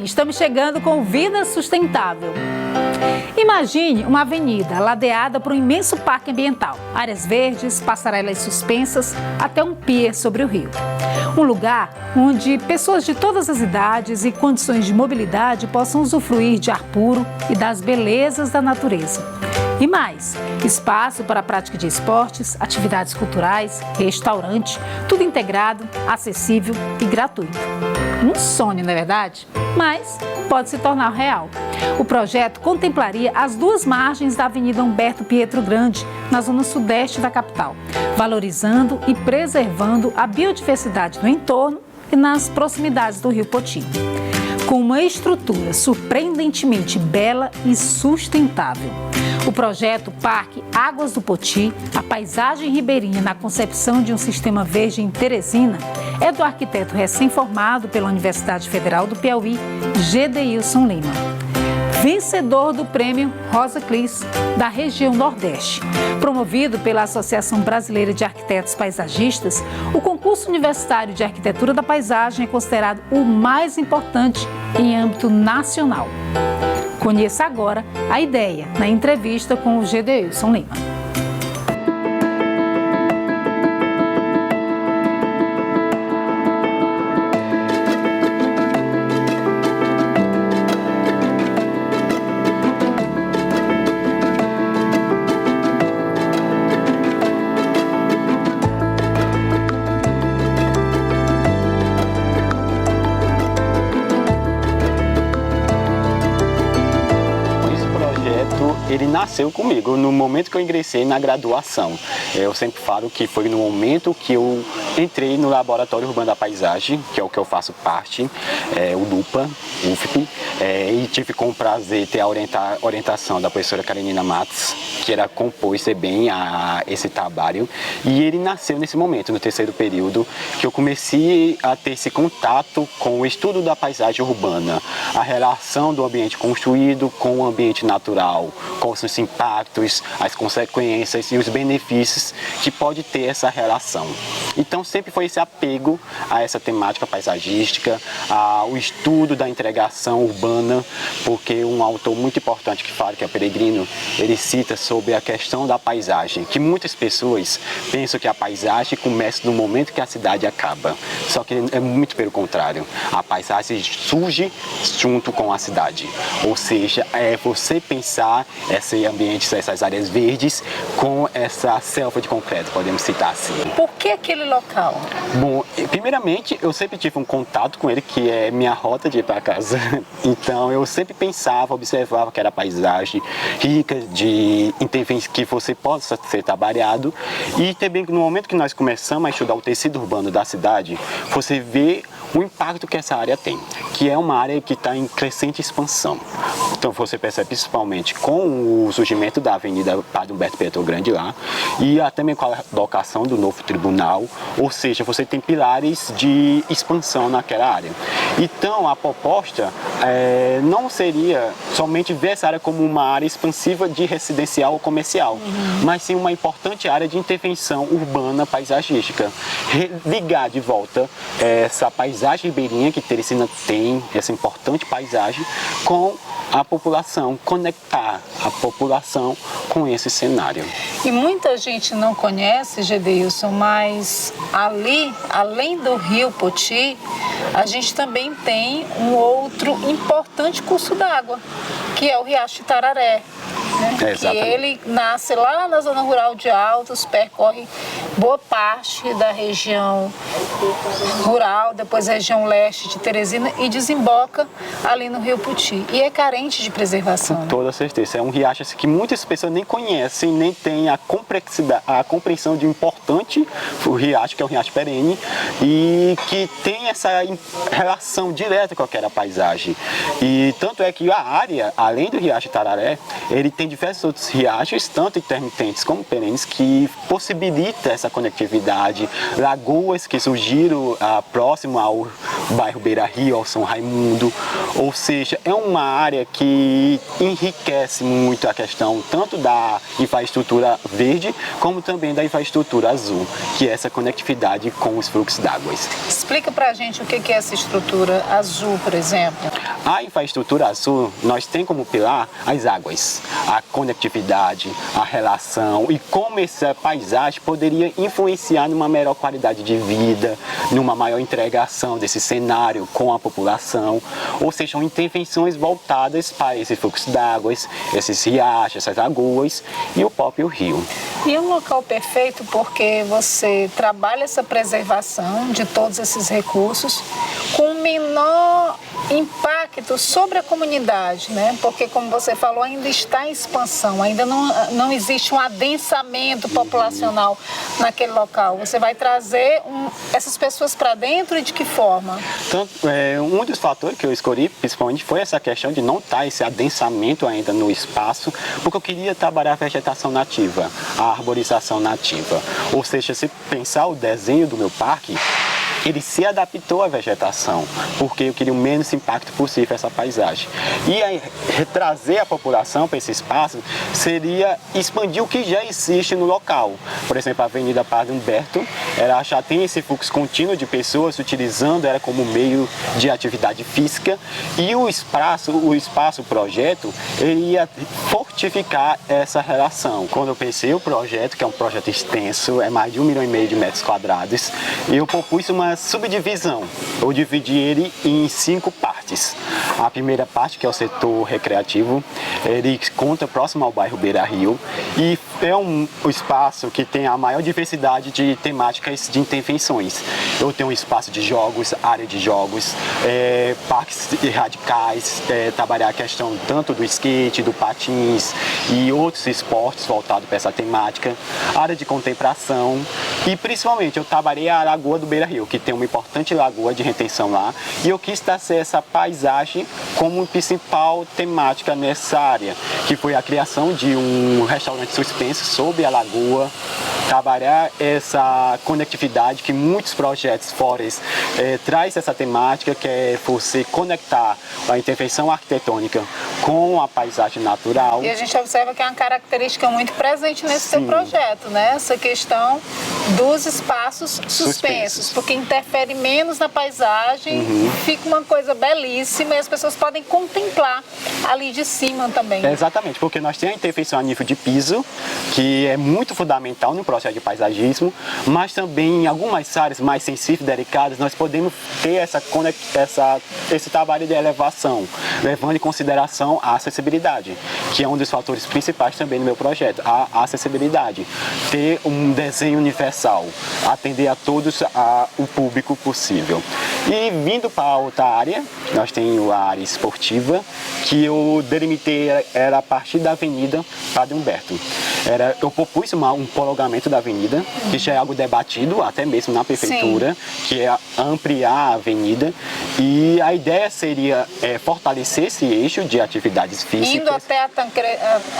bem, estamos chegando com Vida Sustentável. Imagine uma avenida ladeada por um imenso parque ambiental, áreas verdes, passarelas suspensas, até um pier sobre o rio. Um lugar onde pessoas de todas as idades e condições de mobilidade possam usufruir de ar puro e das belezas da natureza. E mais, espaço para a prática de esportes, atividades culturais, restaurante, tudo integrado, acessível e gratuito. Um sonho, não é verdade? Mas pode se tornar real. O projeto contemplaria as duas margens da Avenida Humberto Pietro Grande, na zona sudeste da capital, valorizando e preservando a biodiversidade no entorno e nas proximidades do Rio Poti. Com uma estrutura surpreendentemente bela e sustentável. O projeto Parque Águas do Poti, a paisagem ribeirinha na concepção de um sistema verde em Teresina, é do arquiteto recém-formado pela Universidade Federal do Piauí, Gedeilson Lima. Vencedor do prêmio Rosa Clis, da região Nordeste. Promovido pela Associação Brasileira de Arquitetos Paisagistas, o concurso universitário de arquitetura da paisagem é considerado o mais importante em âmbito nacional. Conheça agora a ideia na entrevista com o Gedeilson Lima. Ele nasceu comigo no momento que eu ingressei na graduação. Eu sempre falo que foi no momento que eu entrei no Laboratório Urbano da Paisagem, que é o que eu faço parte, o LUPA, UFP, e tive com o prazer ter a orientação da professora Karenina Matos, que era compor bem a esse trabalho. E ele nasceu nesse momento, no terceiro período, que eu comecei a ter esse contato com o estudo da paisagem urbana, a relação do ambiente construído com o ambiente natural, quais são os impactos, as consequências e os benefícios que pode ter essa relação. Então sempre foi esse apego a essa temática paisagística, ao estudo da integração urbana, porque um autor muito importante que fala, que é o Peregrino, ele cita sobre a questão da paisagem, que muitas pessoas pensam que a paisagem começa no momento que a cidade acaba, só que é muito pelo contrário, a paisagem surge junto com a cidade, ou seja, é você pensar esse ambiente, essas áreas verdes com essa selva de concreto, podemos citar assim. Por que aquele local? Bom, primeiramente eu sempre tive um contato com ele, que é minha rota de ir para casa. Então eu sempre pensava, observava que era paisagem rica de intervenções que você possa ser trabalhado. E também no momento que nós começamos a estudar o tecido urbano da cidade, você vê o impacto que essa área tem, que é uma área que está em crescente expansão. Então você percebe principalmente com o surgimento da Avenida Padre Humberto Pietro Grande lá, e até mesmo com a locação do novo tribunal, ou seja, você tem pilares de expansão naquela área. Então a proposta não seria somente ver essa área como uma área expansiva de residencial ou comercial, mas sim uma importante área de intervenção urbana paisagística, ligar de volta essa paisagem ribeirinha que Teresina tem, essa importante paisagem, com a população, conectar a população com esse cenário. E muita gente não conhece, Gedeilson, mas ali, além do Rio Poti, a gente também tem um outro importante curso d'água, que é o Riacho Itararé. Que ele nasce lá na zona rural de Altos, percorre boa parte da região rural, depois a região leste de Teresina e desemboca ali no Rio Poti. E é carente de preservação. Com toda certeza. É um riacho que muitas pessoas nem conhecem, nem têm a compreensão de importante o riacho, que é um riacho perene, e que tem essa relação direta com aquela paisagem. E tanto é que a área, além do Riacho Itararé, ele tem diversas diversos outros riachos, tanto intermitentes como perenes, que possibilita essa conectividade, lagoas que surgiram próximo ao bairro Beira Rio, ao São Raimundo, ou seja, é uma área que enriquece muito a questão tanto da infraestrutura verde, como também da infraestrutura azul, que é essa conectividade com os fluxos d'água. Explica pra gente o que é essa estrutura azul, por exemplo. A infraestrutura azul, nós temos como pilar as águas, a conectividade, a relação e como essa paisagem poderia influenciar numa melhor qualidade de vida, numa maior integração desse cenário com a população, ou seja, são intervenções voltadas para esse fluxo d'água, esses riachos, essas lagoas e o próprio rio. E é um local perfeito porque você trabalha essa preservação de todos esses recursos com menor impacto sobre a comunidade, né? Porque, como você falou, ainda está em expansão, ainda não existe um adensamento populacional naquele local. Você vai trazer essas pessoas para dentro e de que forma? Então, um dos fatores que eu escolhi, principalmente, foi essa questão de não estar esse adensamento ainda no espaço, porque eu queria trabalhar a vegetação nativa, a arborização nativa. Ou seja, se pensar o desenho do meu parque, ele se adaptou à vegetação, porque eu queria o menos impacto possível essa paisagem. E aí, trazer a população para esse espaço seria expandir o que já existe no local. Por exemplo, a Avenida Padre Humberto, ela já tem esse fluxo contínuo de pessoas utilizando ela como meio de atividade física, e o espaço projeto, ele ia fortificar essa relação. Quando eu pensei o projeto, que é um projeto extenso, é mais de 1,5 milhão de metros quadrados, eu propus uma subdivisão. Eu dividi ele em 5 partes. A primeira parte, que é o setor recreativo, ele conta próximo ao bairro Beira Rio e é um espaço que tem a maior diversidade de temáticas de intervenções. Eu tenho um espaço de jogos, área de jogos, parques radicais, trabalhar a questão tanto do skate, do patins e outros esportes voltados para essa temática, área de contemplação e principalmente eu trabalhei a Lagoa do Beira Rio, que tem uma importante lagoa de retenção lá, e eu quis trazer essa paisagem como principal temática nessa área, que foi a criação de um restaurante suspenso sob a lagoa, trabalhar essa conectividade que muitos projetos fora traz essa temática, que é você conectar a intervenção arquitetônica com a paisagem natural. E a gente observa que é uma característica muito presente nesse seu projeto, né? Essa questão dos espaços suspensos, porque interfere menos na paisagem, fica uma coisa belíssima e as pessoas podem contemplar ali de cima também. Exatamente, porque nós temos a intervenção a nível de piso, que é muito fundamental no processo de paisagismo, mas também em algumas áreas mais sensíveis e delicadas nós podemos ter esse trabalho de elevação, levando em consideração a acessibilidade, que é um dos fatores principais também no meu projeto, a acessibilidade, ter um desenho universal, atender a todos o público possível. E vindo para outra área, nós temos a área esportiva, que eu delimitei era a partir da Avenida Padre Humberto. Eu propus um prolongamento da avenida, que já é algo debatido até mesmo na prefeitura, que é ampliar a avenida, e a ideia seria fortalecer esse eixo de atividades físicas, indo até a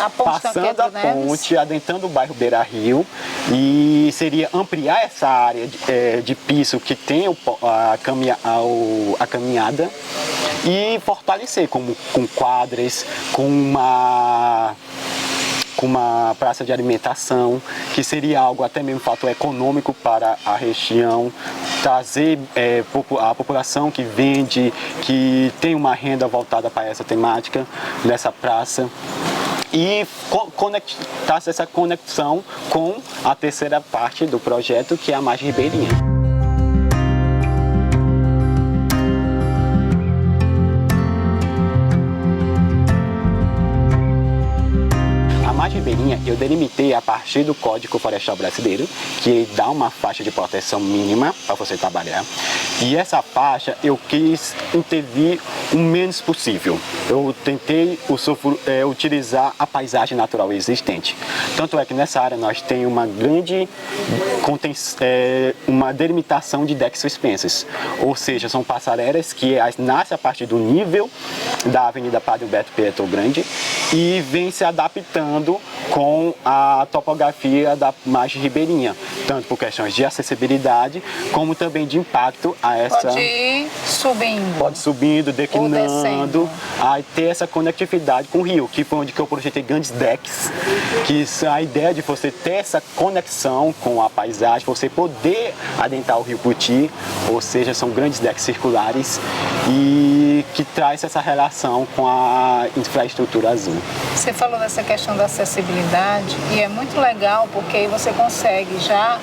ponte passando a ponte, adentrando o bairro Beira Rio, e seria ampliar essa área de piso que tem a caminhada e fortalecer com quadras, com uma praça de alimentação, que seria algo até mesmo fator econômico para a região, trazer a população que vende, que tem uma renda voltada para essa temática nessa praça, e conectar essa conexão com a terceira parte do projeto, que é a margem ribeirinha. A margem margem ribeirinha eu delimitei a partir do Código Florestal Brasileiro, que ele dá uma faixa de proteção mínima para você trabalhar. E essa faixa eu quis intervir o menos possível. Eu tentei utilizar a paisagem natural existente. Tanto é que nessa área nós temos uma grande uma delimitação de decks suspensas, ou seja, são passarelas que nascem a partir do nível da Avenida Padre Humberto Pietro Grande e vem se adaptando com a topografia da margem ribeirinha, tanto por questões de acessibilidade, como também de impacto a essa... Pode ir subindo. Pode subindo, declinando, aí ter essa conectividade com o rio, que foi onde que eu projetei grandes decks, que a ideia de você ter essa conexão com a paisagem, você poder adentrar o rio Puti, ou seja, são grandes decks circulares e que traz essa relação com a infraestrutura azul. Você falou dessa questão da acessibilidade e é muito legal porque aí você consegue já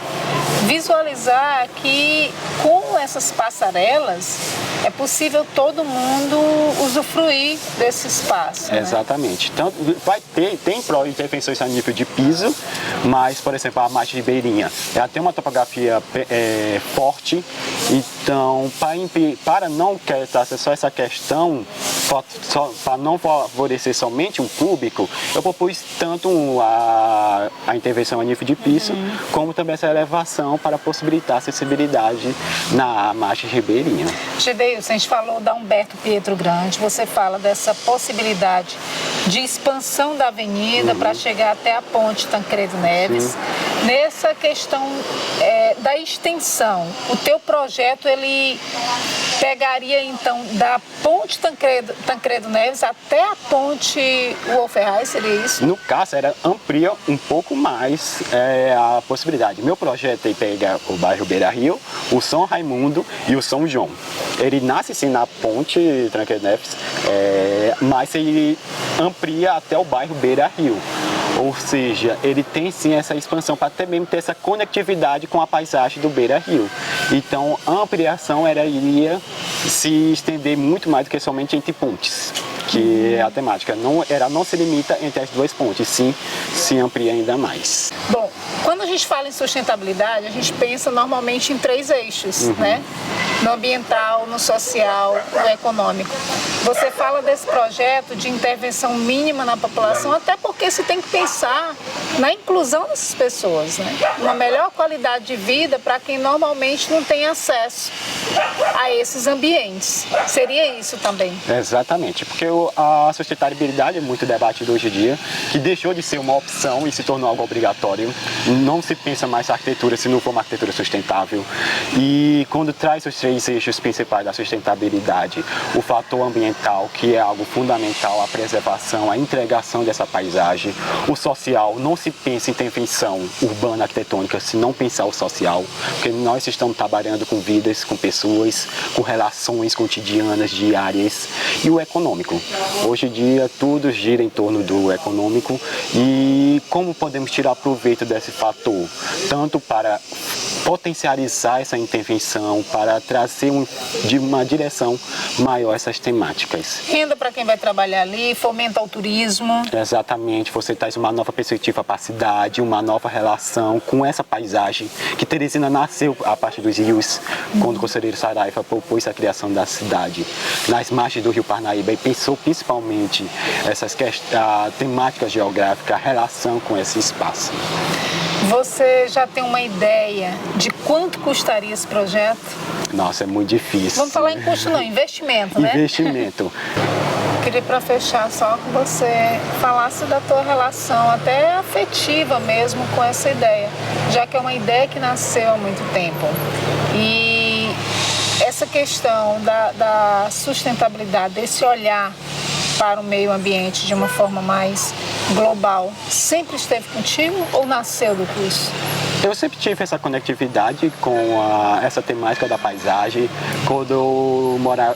visualizar que com essas passarelas é possível todo mundo usufruir desse espaço. Exatamente. Então, tem intervenções a nível de piso, mas, por exemplo, a margem ribeirinha, ela tem uma topografia forte, então, para não trazer só essa questão, para não favorecer somente um público, eu propus tanto a intervenção a nível de piso, como também essa elevação para possibilitar a acessibilidade na margem ribeirinha. Gedeilson, a gente falou da Humberto Pietro Grande, você fala dessa possibilidade de expansão da avenida para chegar até a ponte Tancredo Neves. Sim. Nessa questão da extensão, o teu projeto ele pegaria então da ponte Tancredo Neves até a ponte Wolferrari, seria isso? No caso, amplia um pouco mais a possibilidade. Meu projeto é pegar o bairro Beira Rio, o São Raimundo e o São João. Ele nasce sim na ponte Tancredo Neves, mas ele amplia até o bairro Beira Rio. Ou seja, ele tem sim essa expansão para até mesmo ter essa conectividade com a paisagem do Beira Rio. Então, a ampliação iria se estender muito mais do que somente entre pontes, que é a temática. Ela não se limita entre as duas pontes, sim se amplia ainda mais. Bom, quando a gente fala em sustentabilidade, a gente pensa normalmente em 3 eixos, né? No ambiental, no social, no econômico. Você fala desse projeto de intervenção mínima na população, até porque se tem que pensar na inclusão dessas pessoas, né? Uma melhor qualidade de vida para quem normalmente não tem acesso a esses ambientes. Seria isso também? Exatamente, porque a sustentabilidade é muito debatida hoje em dia, que deixou de ser uma opção e se tornou algo obrigatório. Não se pensa mais na arquitetura se não for uma arquitetura sustentável. E quando traz os 3 eixos principais da sustentabilidade, o fator ambiental, que é algo fundamental, a preservação, a integração dessa paisagem, o social, não se pensa em intervenção urbana arquitetônica se não pensar o social, porque nós estamos trabalhando com vidas, com pessoas, com relações cotidianas, diárias, e o econômico. Hoje em dia tudo gira em torno do econômico e como podemos tirar proveito desse fator, tanto para potencializar essa intervenção, para trazer de uma direção maior essas temáticas. Renda para quem vai trabalhar ali, fomenta o turismo. Exatamente, você traz uma nova perspectiva para a cidade, uma nova relação com essa paisagem, que Teresina nasceu a partir dos rios, quando o conselheiro Saraiva propôs a criação da cidade, nas margens do rio Parnaíba, e pensou principalmente essas temáticas geográficas, a relação com esse espaço. Você já tem uma ideia de quanto custaria esse projeto? Nossa, é muito difícil. Vamos falar em custo não, investimento, né? Investimento. Queria para fechar só que você falasse da tua relação até afetiva mesmo com essa ideia, já que é uma ideia que nasceu há muito tempo. E essa questão da sustentabilidade, desse olhar para o meio ambiente de uma forma mais global, sempre esteve contigo ou nasceu do curso? Eu sempre tive essa conectividade com essa temática da paisagem. Quando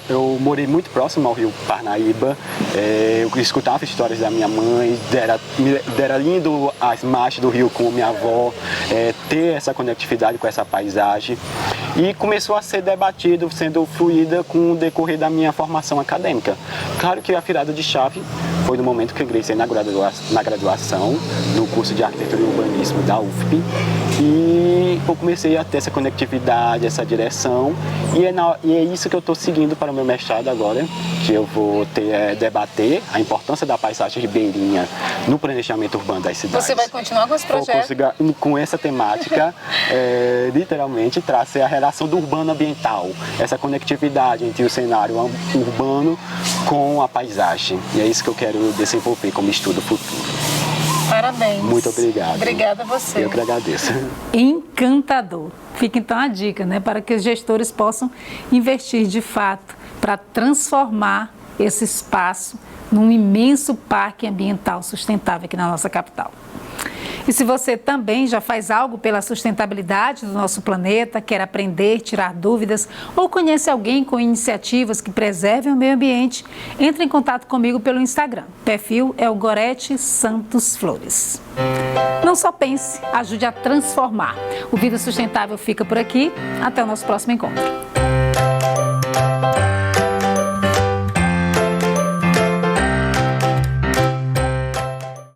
eu morei muito próximo ao rio Parnaíba, eu escutava histórias da minha mãe, era lindo as margens do rio com minha avó, ter essa conectividade com essa paisagem. E começou a ser debatido, sendo fluída com o decorrer da minha formação acadêmica. Claro que a virada de chave foi no momento que eu ingressei na graduação, no curso de Arquitetura e Urbanismo da UFP, e eu comecei a ter essa conectividade, essa direção, e é isso que eu estou seguindo para o meu mestrado agora, que eu vou debater a importância da paisagem ribeirinha no planejamento urbano das cidades. Você vai continuar com esse projeto? Com essa temática, literalmente, trazer a relação do urbano-ambiental, essa conectividade entre o cenário urbano com a paisagem. E é isso que eu quero desenvolver como estudo futuro. Parabéns. Muito obrigado. Obrigada a você. Eu que agradeço. Encantador. Fica então a dica, né, para que os gestores possam investir de fato para transformar esse espaço num imenso parque ambiental sustentável aqui na nossa capital. E se você também já faz algo pela sustentabilidade do nosso planeta, quer aprender, tirar dúvidas ou conhece alguém com iniciativas que preservem o meio ambiente, entre em contato comigo pelo Instagram. O perfil é o Gorete Santos Flores. Não só pense, ajude a transformar. O Vida Sustentável fica por aqui. Até o nosso próximo encontro.